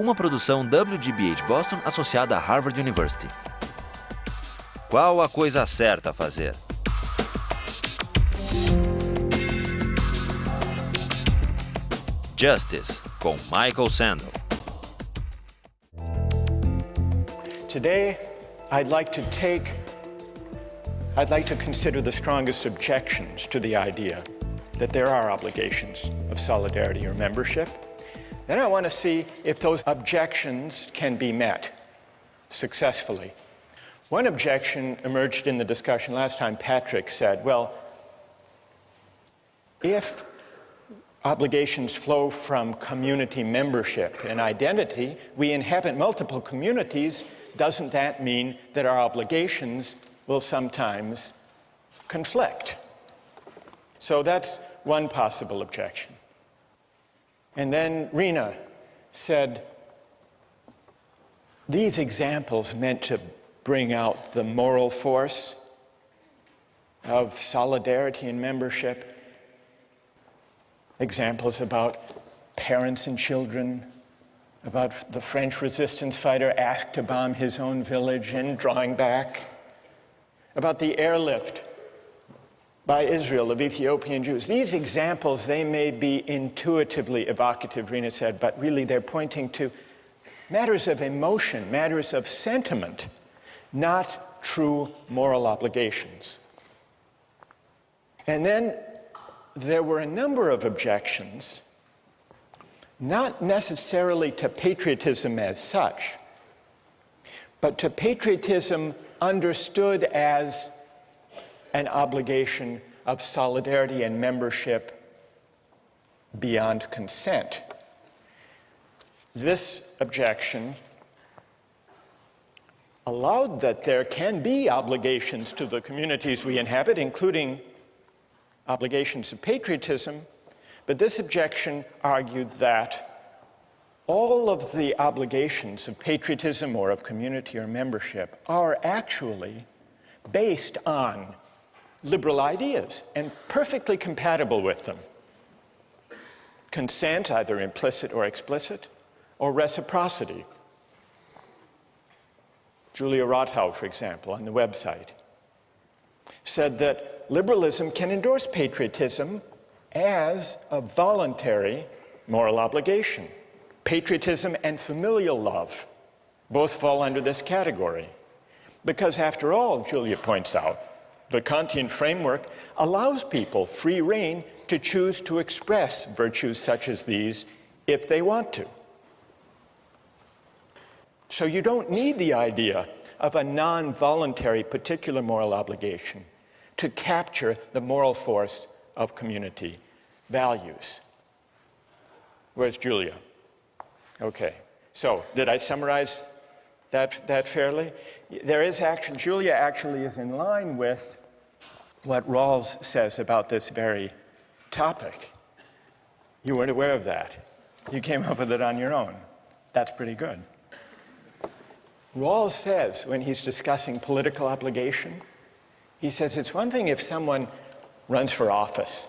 Uma produção WGBH Boston associada a Harvard University. Qual a coisa certa a fazer? Justice, com Michael Sandel. Today, I'd like to consider the strongest objections to the idea that there are obligations of solidarity or membership. Then I want to see if those objections can be met successfully. One objection emerged in the discussion last time. Patrick said, well, if obligations flow from community membership and identity, we inhabit multiple communities, doesn't that mean that our obligations will sometimes conflict? So that's one possible objection. And then Rena said, these examples meant to bring out the moral force of solidarity and membership. Examples about parents and children, about the French resistance fighter asked to bomb his own village and drawing back, about the airlift by Israel of Ethiopian Jews. These examples, they may be intuitively evocative, Rena said, but really they're pointing to matters of emotion, matters of sentiment, not true moral obligations. And then there were a number of objections, not necessarily to patriotism as such, but to patriotism understood as an obligation of solidarity and membership beyond consent. This objection allowed that there can be obligations to the communities we inhabit, including obligations of patriotism, but this objection argued that all of the obligations of patriotism or of community or membership are actually based on liberal ideas and perfectly compatible with them. Consent, either implicit or explicit, or reciprocity. Julia Rothau, for example, on the website, said that liberalism can endorse patriotism as a voluntary moral obligation. Patriotism and familial love both fall under this category. Because after all, Julia points out, the Kantian framework allows people free rein to choose to express virtues such as these if they want to. So you don't need the idea of a non-voluntary particular moral obligation to capture the moral force of community values. Where's Julia? Okay, so did I summarize that fairly? There is action. Julia actually is in line with what Rawls says about this very topic. You weren't aware of that. You came up with it on your own. That's pretty good. Rawls says, when he's discussing political obligation, he says it's one thing if someone runs for office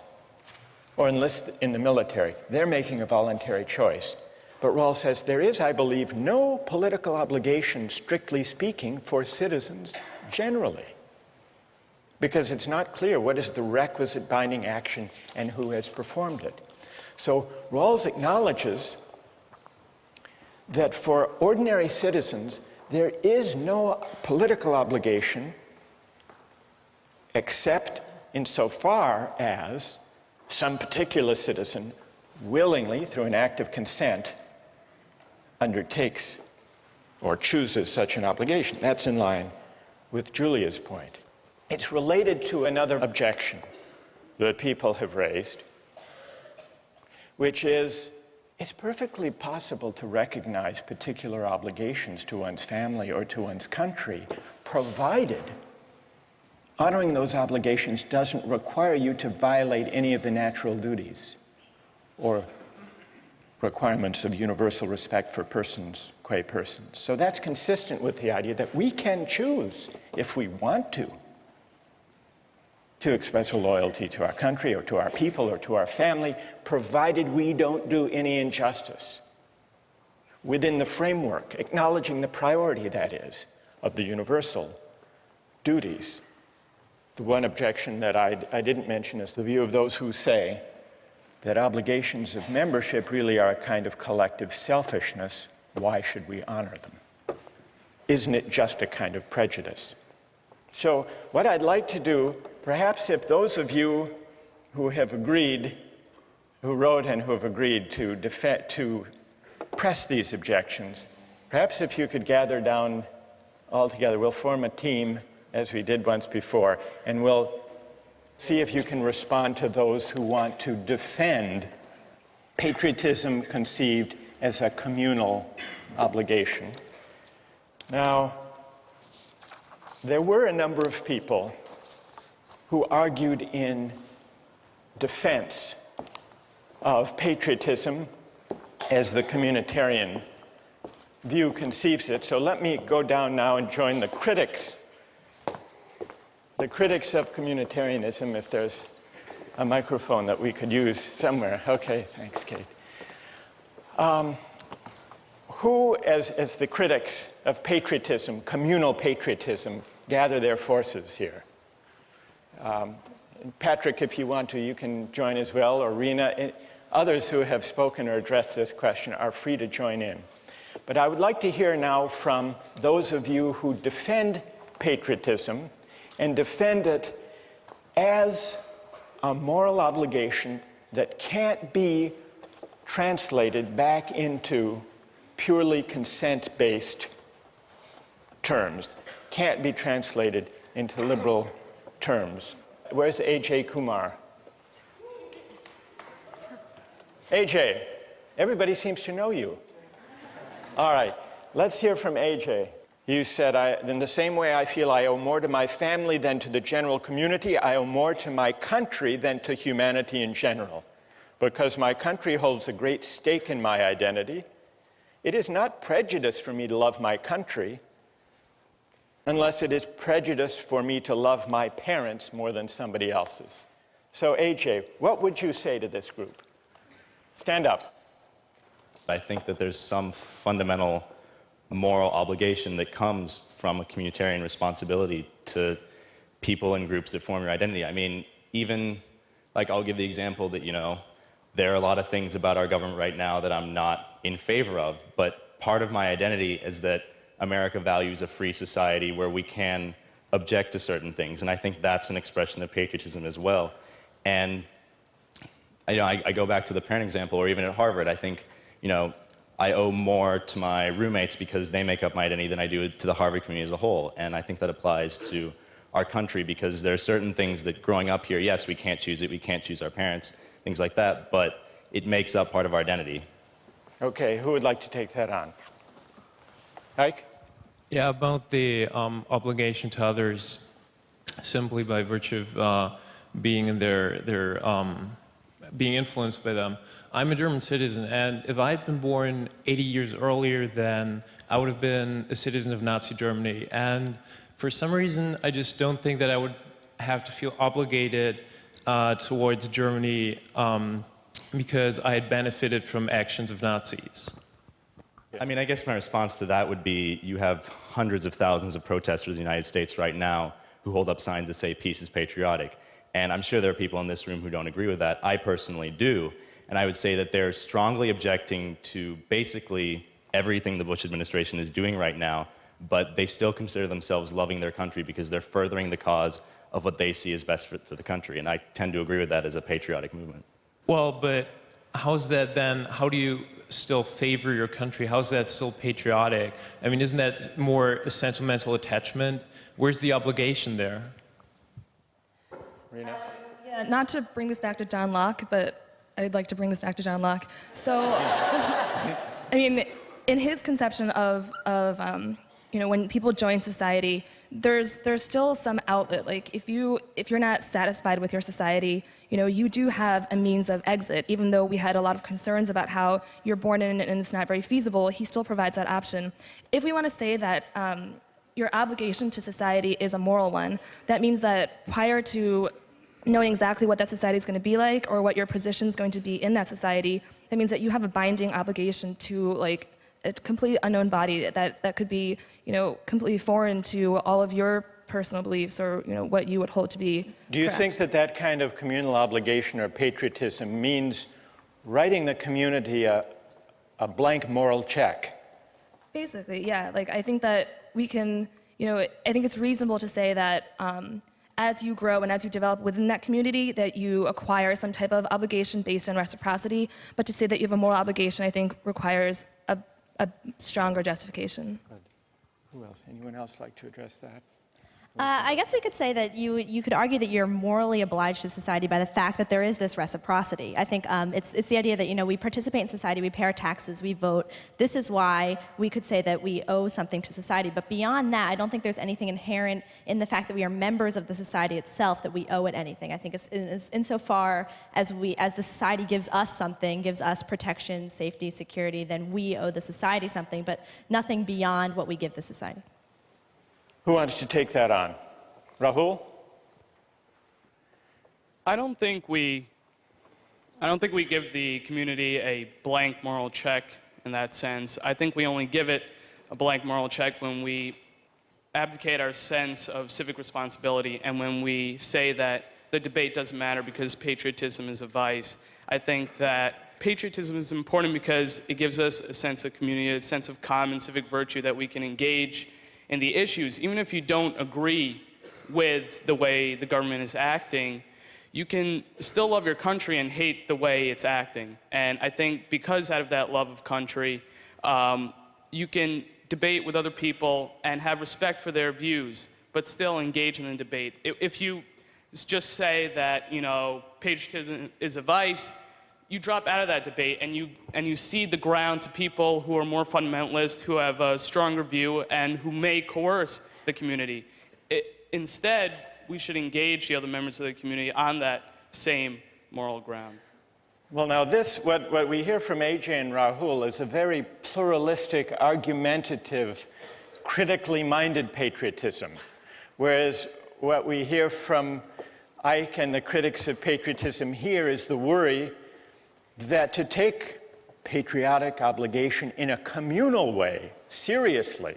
or enlists in the military. They're making a voluntary choice. But Rawls says there is, I believe, no political obligation, strictly speaking, for citizens generally, because it's not clear what is the requisite binding action and who has performed it. So Rawls acknowledges that for ordinary citizens, there is no political obligation except insofar as some particular citizen willingly, through an act of consent, undertakes or chooses such an obligation. That's in line with Julia's point. It's related to another objection that people have raised, which is it's perfectly possible to recognize particular obligations to one's family or to one's country, provided honoring those obligations doesn't require you to violate any of the natural duties or requirements of universal respect for persons qua persons. So that's consistent with the idea that we can choose, if we want to express a loyalty to our country or to our people or to our family, provided we don't do any injustice. within the framework, acknowledging the priority, that is, of the universal duties. The one objection that I didn't mention is the view of those who say that obligations of membership really are a kind of collective selfishness. Why should we honor them? Isn't it just a kind of prejudice? So what I'd like to do, perhaps if those of you who have agreed, who wrote and who have agreed to press these objections, perhaps if you could gather down all together, we'll form a team as we did once before, and we'll see if you can respond to those who want to defend patriotism conceived as a communal obligation. Now, there were a number of people who argued in defense of patriotism as the communitarian view conceives it. So let me go down now and join the critics of communitarianism, if there's a microphone that we could use somewhere. Okay, thanks, Kate. Who, as the critics of patriotism, communal patriotism, gather their forces here? Patrick, if you want to, you can join as well, or Rena. Others who have spoken or addressed this question are free to join in. But I would like to hear now from those of you who defend patriotism and defend it as a moral obligation that can't be translated back into purely consent-based terms, can't be translated into liberal terms. Where's AJ Kumar? AJ, everybody seems to know you. All right, let's hear from AJ. You said, in the same way I feel I owe more to my family than to the general community, I owe more to my country than to humanity in general. Because my country holds a great stake in my identity, it is not prejudice for me to love my country, unless it is prejudice for me to love my parents more than somebody else's. So AJ, what would you say to this group? Stand up. I think that there's some fundamental moral obligation that comes from a communitarian responsibility to people and groups that form your identity. I mean, even, like, I'll give the example that, there are a lot of things about our government right now that I'm not in favor of, but part of my identity is that America values a free society where we can object to certain things, and I think that's an expression of patriotism as well. And I go back to the parent example, or even at Harvard, I think, I owe more to my roommates because they make up my identity than I do to the Harvard community as a whole. And I think that applies to our country because there are certain things that growing up here, yes, we can't choose it, we can't choose our parents, things like that, but it makes up part of our identity. Okay, who would like to take that on? Ike? Yeah, about the obligation to others simply by virtue of being in being influenced by them. I'm a German citizen, and if I had been born 80 years earlier, then I would have been a citizen of Nazi Germany. And for some reason, I just don't think that I would have to feel obligated towards Germany because I had benefited from actions of Nazis. I mean, I guess my response to that would be you have hundreds of thousands of protesters in the United States right now who hold up signs that say peace is patriotic. And I'm sure there are people in this room who don't agree with that. I personally do. And I would say that they're strongly objecting to basically everything the Bush administration is doing right now, but they still consider themselves loving their country because they're furthering the cause of what they see as best for the country. And I tend to agree with that as a patriotic movement. Well, but how's that then? How do you still favor your country? How's that still patriotic? I mean, isn't that more a sentimental attachment? Where's the obligation there? Rena? Yeah, not to bring this back to John Locke, but I'd like to bring this back to John Locke. So, I mean, in his conception of when people join society, there's still some outlet. Like if you're not satisfied with your society, you do have a means of exit. Even though we had a lot of concerns about how you're born in and it's not very feasible, he still provides that option. If we want to say that your obligation to society is a moral one, that means that prior to knowing exactly what that society is going to be like or what your position is going to be in that society, that means that you have a binding obligation to a completely unknown body that could be, completely foreign to all of your personal beliefs or, what you would hold to be Do you correct. think that that kind of communal obligation or patriotism means writing the community a blank moral check? Basically, yeah. Like, I think that we can, I think it's reasonable to say that as you grow and as you develop within that community, that you acquire some type of obligation based on reciprocity. But to say that you have a moral obligation, I think, requires a stronger justification. Good. Who else? Anyone else like to address that? I guess we could say that you could argue that you're morally obliged to society by the fact that there is this reciprocity. I think it's the idea that we participate in society, we pay our taxes, we vote. This is why we could say that we owe something to society. But beyond that, I don't think there's anything inherent in the fact that we are members of the society itself that we owe it anything. I think it's insofar as the society gives us something, gives us protection, safety, security, then we owe the society something, but nothing beyond what we give the society. Who wants to take that on? Rahul? I don't think we give the community a blank moral check in that sense. I think we only give it a blank moral check when we abdicate our sense of civic responsibility and when we say that the debate doesn't matter because patriotism is a vice. I think that patriotism is important because it gives us a sense of community, a sense of common civic virtue that we can engage in the issues. Even if you don't agree with the way the government is acting, you can still love your country and hate the way it's acting. And I think because out of that love of country, you can debate with other people and have respect for their views, but still engage in the debate. If you just say that, patriotism is a vice, you drop out of that debate and you cede the ground to people who are more fundamentalist, who have a stronger view, and who may coerce the community. Instead, we should engage the other members of the community on that same moral ground. Well, now what we hear from AJ and Rahul is a very pluralistic, argumentative, critically minded patriotism, whereas what we hear from Ike and the critics of patriotism here is the worry that to take patriotic obligation in a communal way, seriously,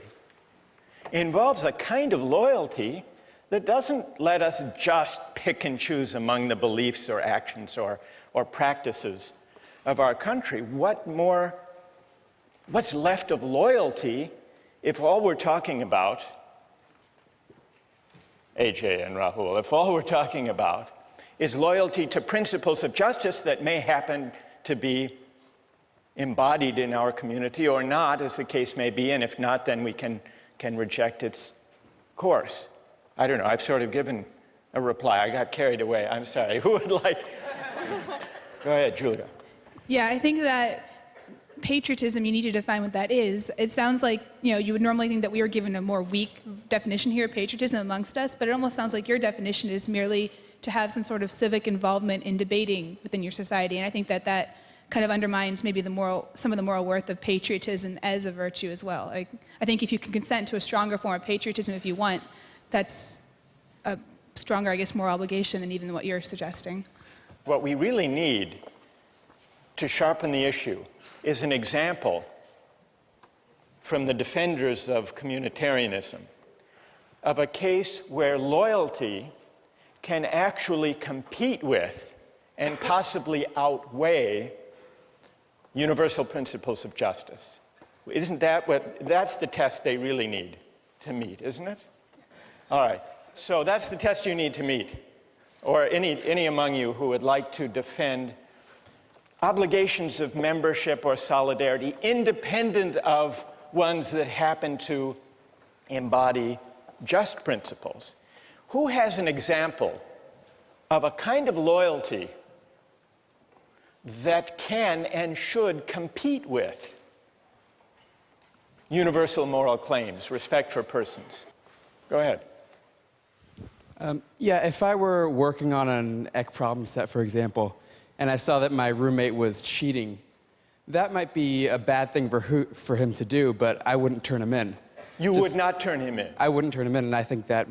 involves a kind of loyalty that doesn't let us just pick and choose among the beliefs or actions or practices of our country. What's left of loyalty if all we're talking about, AJ and Rahul, if all we're talking about is loyalty to principles of justice that may happen to be embodied in our community or not, as the case may be, and if not, then we can reject its course. I don't know, I've sort of given a reply. I got carried away, I'm sorry. Who would like? Go ahead, Julia. Yeah, I think that patriotism, you need to define what that is. It sounds like, you would normally think that we were given a more weak definition here of patriotism amongst us, but it almost sounds like your definition is merely to have some sort of civic involvement in debating within your society. And I think that kind of undermines maybe some of the moral worth of patriotism as a virtue as well. I think if you can consent to a stronger form of patriotism if you want, that's a stronger, I guess, moral obligation than even what you're suggesting. What we really need to sharpen the issue is an example from the defenders of communitarianism of a case where loyalty can actually compete with and possibly outweigh universal principles of justice. Isn't that that's the test they really need to meet, isn't it? All right, so that's the test you need to meet, or any among you who would like to defend obligations of membership or solidarity independent of ones that happen to embody just principles. Who has an example of a kind of loyalty that can and should compete with universal moral claims, respect for persons? Go ahead. Yeah, if I were working on an EC problem set, for example, and I saw that my roommate was cheating, that might be a bad thing for him to do, but I wouldn't turn him in. You would not turn him in? I wouldn't turn him in, and I think that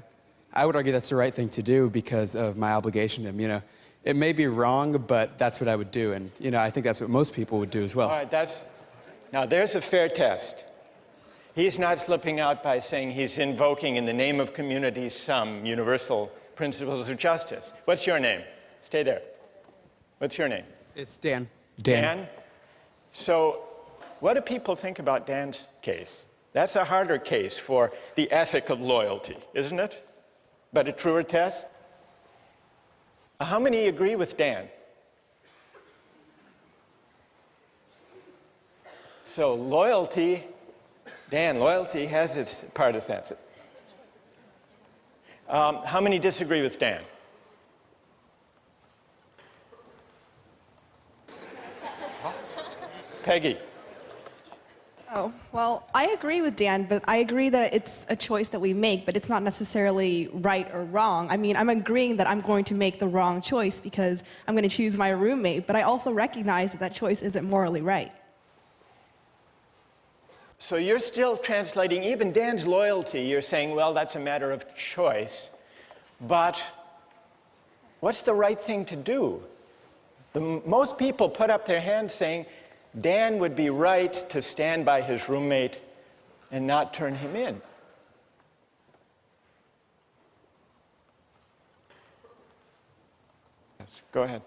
I would argue that's the right thing to do because of my obligation to him. It may be wrong, but that's what I would do, and I think that's what most people would do as well. All right, Now, there's a fair test. He's not slipping out by saying he's invoking in the name of community some universal principles of justice. What's your name? Stay there. What's your name? It's Dan. Dan? So what do people think about Dan's case? That's a harder case for the ethic of loyalty, isn't it? But a truer test? How many agree with Dan? So loyalty, Dan, loyalty has its partisans. How many disagree with Dan? Peggy. Oh, well, I agree with Dan, but I agree that it's a choice that we make, but it's not necessarily right or wrong. I mean, I'm agreeing that I'm going to make the wrong choice because I'm going to choose my roommate, but I also recognize that that choice isn't morally right. So you're still translating even Dan's loyalty. You're saying, well, that's a matter of choice. But what's the right thing to do? Most people put up their hands saying, Dan would be right to stand by his roommate and not turn him in. Yes, go ahead.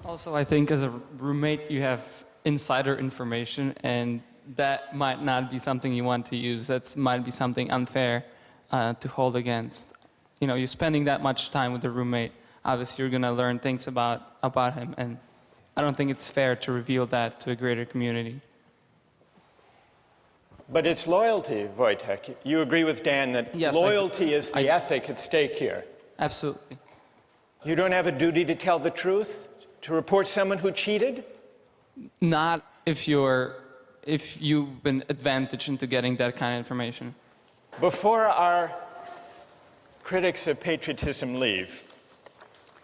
Also, I think as a roommate, you have insider information, and that might not be something you want to use. That might be something unfair to hold against. You know, you're spending that much time with a roommate. Obviously, you're going to learn things about him, and I don't think it's fair to reveal that to a greater community. But it's loyalty, Wojtek. You agree with Dan that yes, loyalty is the ethic at stake here. Absolutely. You don't have a duty to tell the truth, to report someone who cheated? Not if you've been advantaged into getting that kind of information. Before our critics of patriotism leave,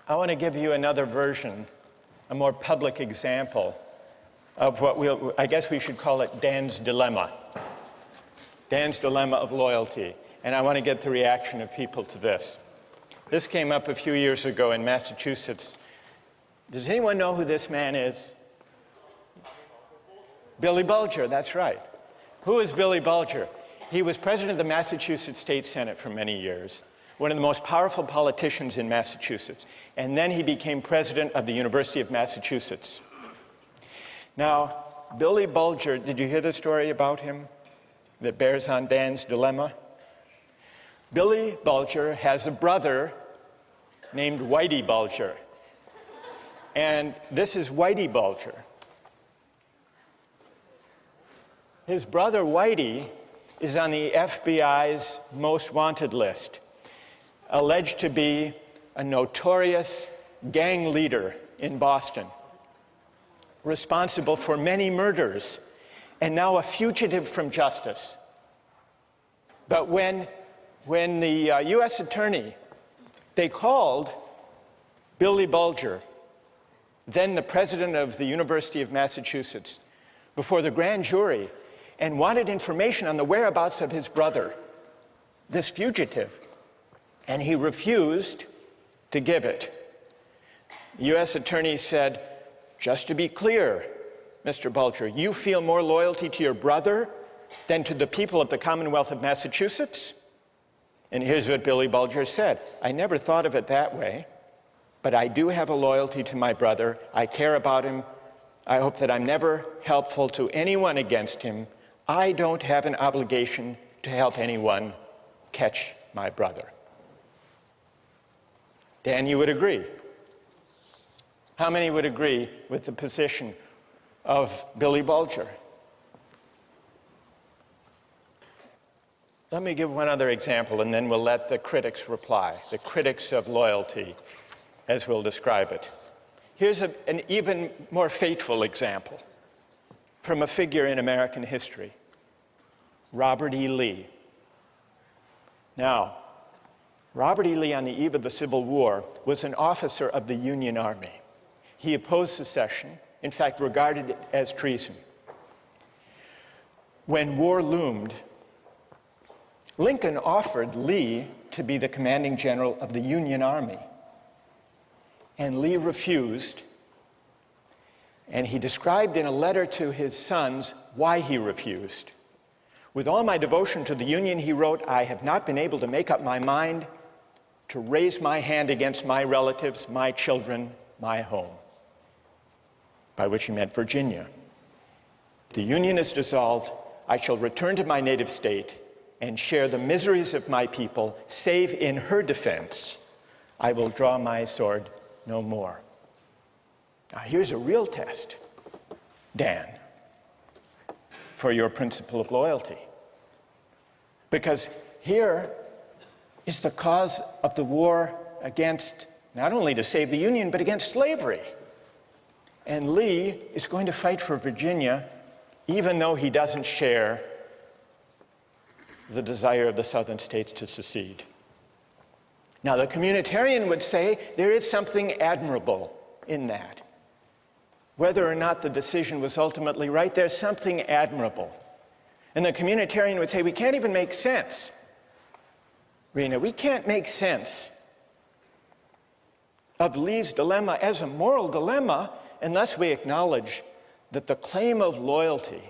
I want to give you another version, a more public example of what I guess we should call it Dan's dilemma. Dan's dilemma of loyalty. And I want to get the reaction of people to this. This came up a few years ago in Massachusetts. Does anyone know who this man is? Billy Bulger, that's right. Who is Billy Bulger? He was president of the Massachusetts State Senate for many years, one of the most powerful politicians in Massachusetts. And then he became president of the University of Massachusetts. Now, Billy Bulger, did you hear the story about him that bears on Dan's dilemma? Billy Bulger has a brother named Whitey Bulger. And this is Whitey Bulger. His brother Whitey is on the FBI's most wanted list, alleged to be a notorious gang leader in Boston, responsible for many murders, and now a fugitive from justice. But when the U.S. attorney, they called Billy Bulger, then the president of the University of Massachusetts, before the grand jury, and wanted information on the whereabouts of his brother, this fugitive. And he refused to give it. The U.S. attorney said, just to be clear, Mr. Bulger, you feel more loyalty to your brother than to the people of the Commonwealth of Massachusetts? And here's what Billy Bulger said. I never thought of it that way, but I do have a loyalty to my brother. I care about him. I hope that I'm never helpful to anyone against him. I don't have an obligation to help anyone catch my brother. Dan, you would agree? How many would agree with the position of Billy Bulger? Let me give one other example, and then we'll let the critics reply, the critics of loyalty, as we'll describe it. Here's an even more fateful example from a figure in American history, Robert E. Lee. Now, Robert E. Lee, on the eve of the Civil War, was an officer of the Union Army. He opposed secession, in fact, regarded it as treason. When war loomed, Lincoln offered Lee to be the commanding general of the Union Army. And Lee refused. And he described in a letter to his sons why he refused. With all my devotion to the Union, he wrote, I have not been able to make up my mind to raise my hand against my relatives, my children, my home, by which he meant Virginia. The Union is dissolved. I shall return to my native state and share the miseries of my people, save in her defense. I will draw my sword no more. Now here's a real test, Dan, for your principle of loyalty. Because here is the cause of the war against, not only to save the Union, but against slavery. And Lee is going to fight for Virginia, even though he doesn't share the desire of the southern states to secede. Now, the communitarian would say there is something admirable in that. Whether or not the decision was ultimately right, there's something admirable. And the communitarian would say, we can't even make sense. Rena, we can't make sense of Lee's dilemma as a moral dilemma unless we acknowledge that the claim of loyalty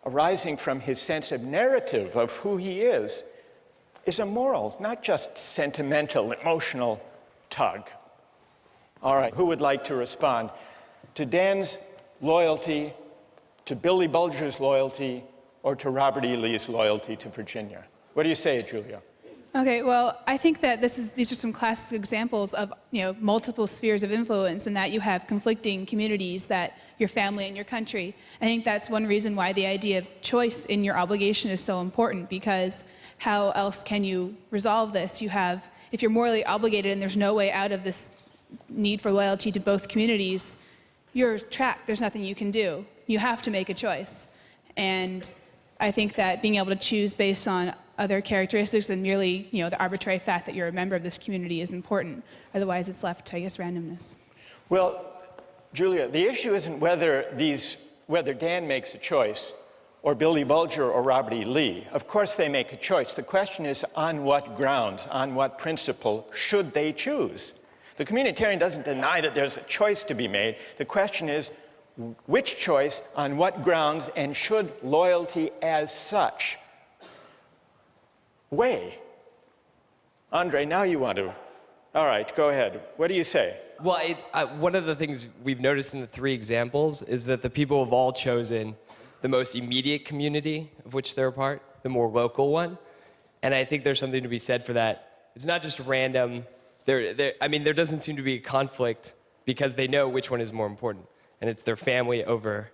arising from his sense of narrative of who he is a moral, not just sentimental, emotional tug. All right, who would like to respond to Dan's loyalty, to Billy Bulger's loyalty, or to Robert E. Lee's loyalty to Virginia? What do you say, Julia? Okay, well, I think that these are some classic examples of multiple spheres of influence, and that you have conflicting communities, that your family and your country. I think that's one reason why the idea of choice in your obligation is so important, because how else can you resolve this? If you're morally obligated and there's no way out of this need for loyalty to both communities, you're trapped. There's nothing you can do. You have to make a choice. And I think that being able to choose based on other characteristics than merely, the arbitrary fact that you're a member of this community is important. Otherwise, it's left to, randomness. Well, Julia, the issue isn't whether Dan makes a choice, or Billy Bulger or Robert E. Lee. Of course they make a choice. The question is, on what grounds, on what principle should they choose? The communitarian doesn't deny that there's a choice to be made. The question is, which choice, on what grounds, and should loyalty as such weigh? Andre, now you want to. All right, go ahead. What do you say? Well, one of the things we've noticed in the three examples is that the people have all chosen the most immediate community of which they're a part, the more local one. And I think there's something to be said for that. It's not just random. There doesn't seem to be a conflict because they know which one is more important. And it's their family over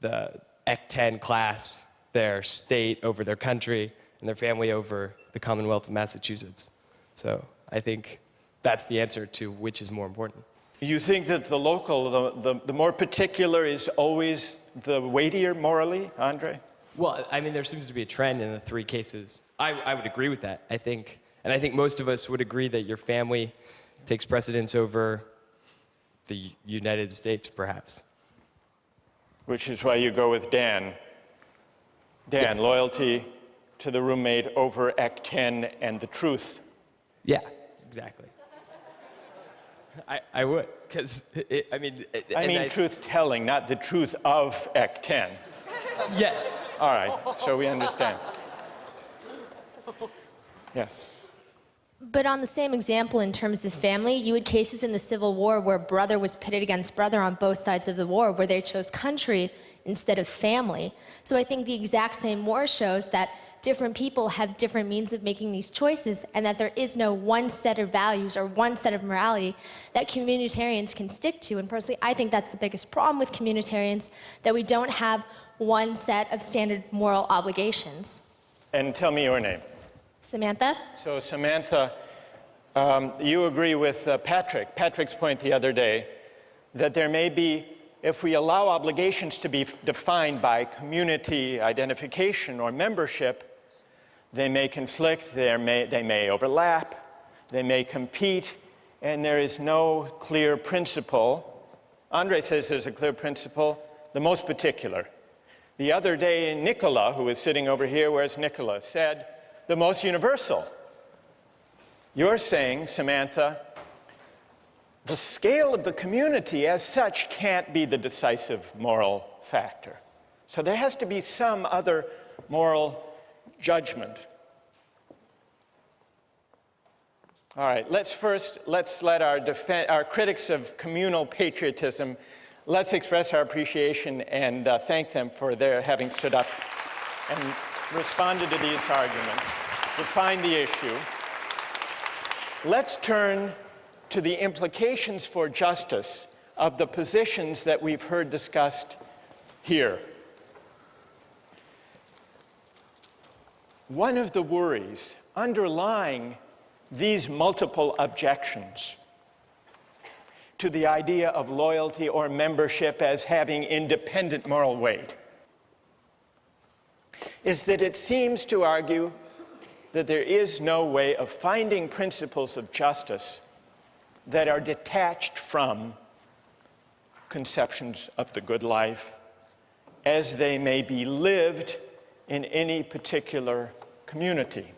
the Ec 10 class, their state over their country, and their family over the Commonwealth of Massachusetts. So I think that's the answer to which is more important. You think that the local, the more particular is always the weightier morally, Andre? Well, there seems to be a trend in the three cases. I would agree with that, I think. And I think most of us would agree that your family takes precedence over the United States, perhaps. Which is why you go with Dan. Dan, yes. Loyalty to the roommate over Ec 10 and the truth. Yeah, exactly. I would, because, truth-telling, not the truth of Ec 10. Yes. All right, so we understand. Yes. But on the same example, in terms of family, you had cases in the Civil War where brother was pitted against brother on both sides of the war, where they chose country instead of family. So I think the exact same war shows that different people have different means of making these choices, and that there is no one set of values or one set of morality that communitarians can stick to. And personally, I think that's the biggest problem with communitarians, that we don't have one set of standard moral obligations. And tell me your name. Samantha. So Samantha, you agree with Patrick's point the other day, that there may be, if we allow obligations to be defined by community identification or membership, they may conflict, they may overlap, they may compete, and there is no clear principle. Andre says there's a clear principle, the most particular. The other day, Nicola, who is sitting over here, where's Nicola, said the most universal. You're saying, Samantha, the scale of the community as such can't be the decisive moral factor. So there has to be some other moral judgment. All right, let's let our critics of communal patriotism, let's express our appreciation and thank them for their having stood up and responded to these arguments, defined the issue. Let's turn to the implications for justice of the positions that we've heard discussed here. One of the worries underlying these multiple objections to the idea of loyalty or membership as having independent moral weight is that it seems to argue that there is no way of finding principles of justice that are detached from conceptions of the good life as they may be lived in any particular community.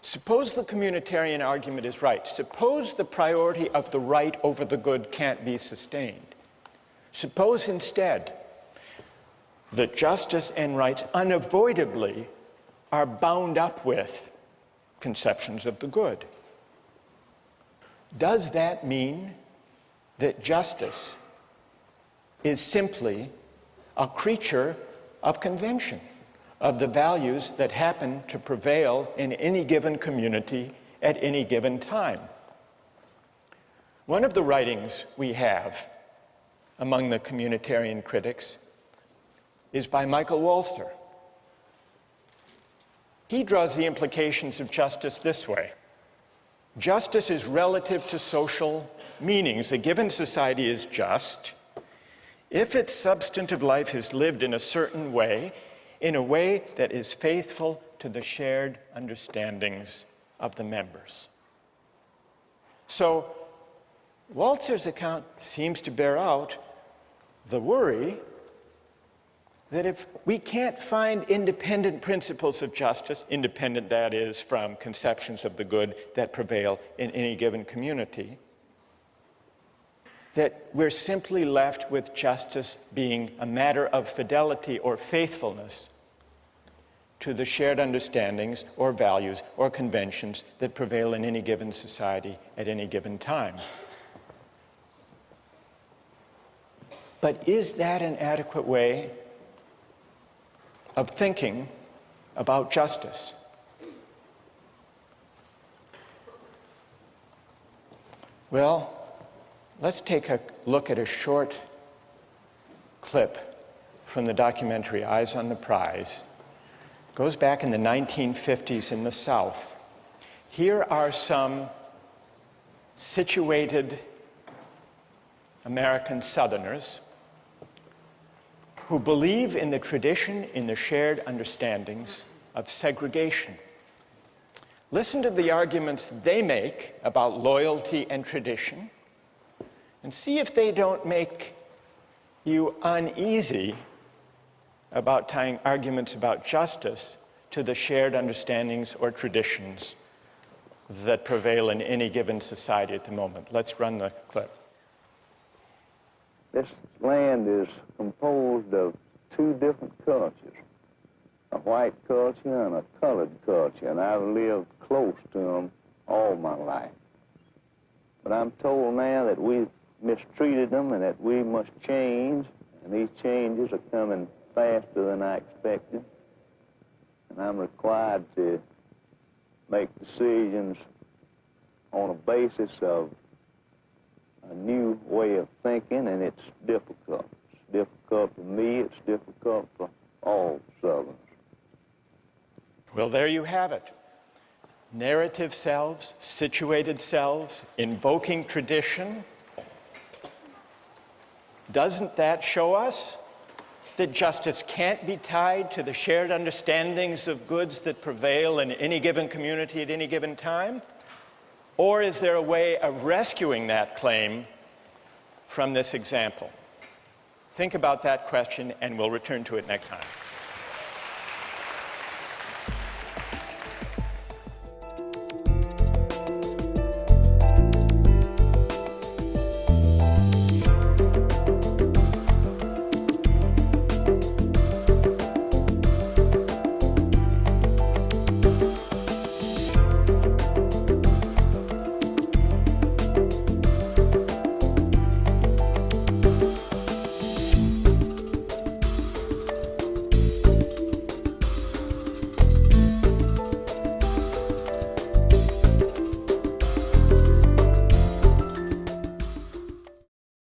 Suppose the communitarian argument is right. Suppose the priority of the right over the good can't be sustained. Suppose instead that justice and rights unavoidably are bound up with conceptions of the good. Does that mean that justice is simply a creature of convention, of the values that happen to prevail in any given community at any given time? One of the writings we have among the communitarian critics is by Michael Walzer. He draws the implications of justice this way. Justice is relative to social meanings. A given society is just if its substantive life is lived in a certain way, in a way that is faithful to the shared understandings of the members. So, Walzer's account seems to bear out the worry that if we can't find independent principles of justice, independent, that is, from conceptions of the good that prevail in any given community, that we're simply left with justice being a matter of fidelity or faithfulness to the shared understandings or values or conventions that prevail in any given society at any given time. But is that an adequate way of thinking about justice? Well, let's take a look at a short clip from the documentary Eyes on the Prize. It goes back in the 1950s in the South. Here are some situated American Southerners who believe in the tradition, in the shared understandings of segregation. Listen to the arguments they make about loyalty and tradition, and see if they don't make you uneasy about tying arguments about justice to the shared understandings or traditions that prevail in any given society at the moment. Let's run the clip. This land is composed of two different cultures, a white culture and a colored culture, and I've lived close to them all my life. But I'm told now that we've mistreated them and that we must change, and these changes are coming faster than I expected, and I'm required to make decisions on a basis of a new way of thinking, and it's difficult. It's difficult for me, it's difficult for all Southerners. Well, there you have it. Narrative selves, situated selves, invoking tradition. Doesn't that show us that justice can't be tied to the shared understandings of goods that prevail in any given community at any given time? Or is there a way of rescuing that claim from this example? Think about that question, and we'll return to it next time.